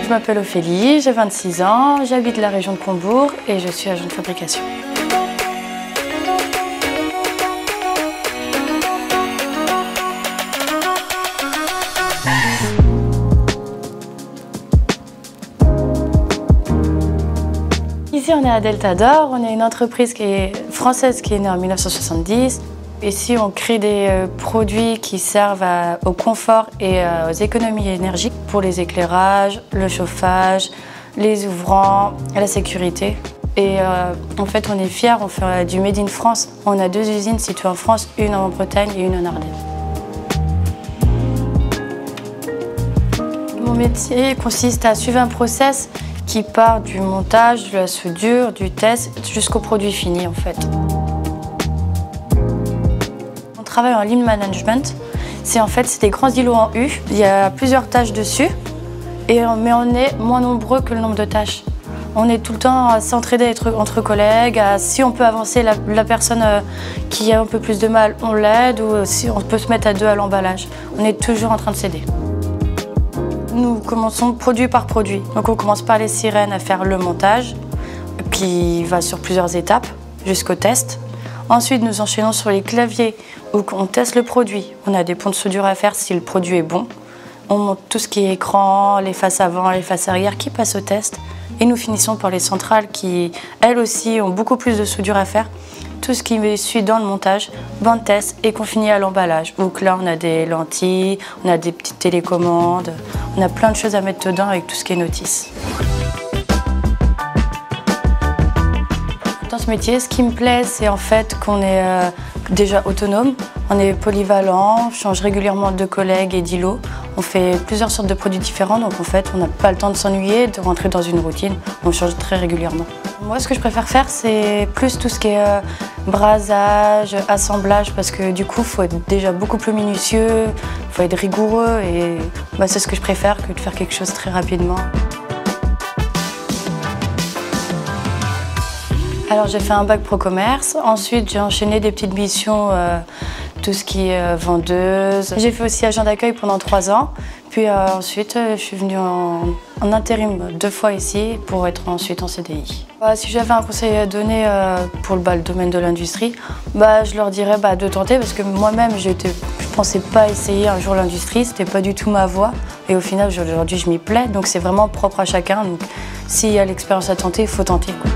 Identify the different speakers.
Speaker 1: Je m'appelle Ophélie, j'ai 26 ans, j'habite la région de Combourg et je suis agent de fabrication. Ici, on est à Delta d'Or, on est une entreprise française qui est née en 1970. Ici, on crée des produits qui servent au confort et aux économies énergiques pour les éclairages, le chauffage, les ouvrants, la sécurité. Et en fait, on est fiers, on fait du Made in France. On a 2 usines situées en France, une en Bretagne et une en Ardennes. Mon métier consiste à suivre un process qui part du montage, de la soudure, du test, jusqu'au produit fini en fait. On travaille en lean management. C'est des grands îlots en U. Il y a plusieurs tâches dessus, mais on est moins nombreux que le nombre de tâches. On est tout le temps à s'entraider entre collègues. Si on peut avancer la personne qui a un peu plus de mal, on l'aide, ou si on peut se mettre à 2 à l'emballage. On est toujours en train de s'aider. Nous commençons produit par produit. Donc on commence par les sirènes à faire le montage, qui va sur plusieurs étapes jusqu'au test. Ensuite, nous enchaînons sur les claviers où on teste le produit. On a des ponts de soudure à faire si le produit est bon. On monte tout ce qui est écran, les faces avant, les faces arrière qui passent au test. Et nous finissons par les centrales qui, elles aussi, ont beaucoup plus de soudure à faire. Tout ce qui suit dans le montage, bande test et qu'on finit à l'emballage. Donc là, on a des lentilles, on a des petites télécommandes, on a plein de choses à mettre dedans avec tout ce qui est notice. Dans ce métier, ce qui me plaît, c'est en fait qu'on est déjà autonome, on est polyvalent, on change régulièrement de collègues et d'îlots. On fait plusieurs sortes de produits différents, donc en fait, on n'a pas le temps de s'ennuyer, de rentrer dans une routine. On change très régulièrement. Moi, ce que je préfère faire, c'est plus tout ce qui est brasage, assemblage, parce que du coup, il faut être déjà beaucoup plus minutieux, il faut être rigoureux, et c'est ce que je préfère que de faire quelque chose très rapidement. Alors j'ai fait un bac pro commerce, ensuite j'ai enchaîné des petites missions, tout ce qui est vendeuse. J'ai fait aussi agent d'accueil pendant 3 ans, puis ensuite je suis venue en intérim 2 fois ici pour être ensuite en CDI. Si j'avais un conseil à donner pour le domaine de l'industrie, je leur dirais de tenter, parce que moi-même je pensais pas essayer un jour l'industrie, c'était pas du tout ma voie, et au final aujourd'hui je m'y plais, donc c'est vraiment propre à chacun, donc s'il y a l'expérience à tenter, il faut tenter, quoi.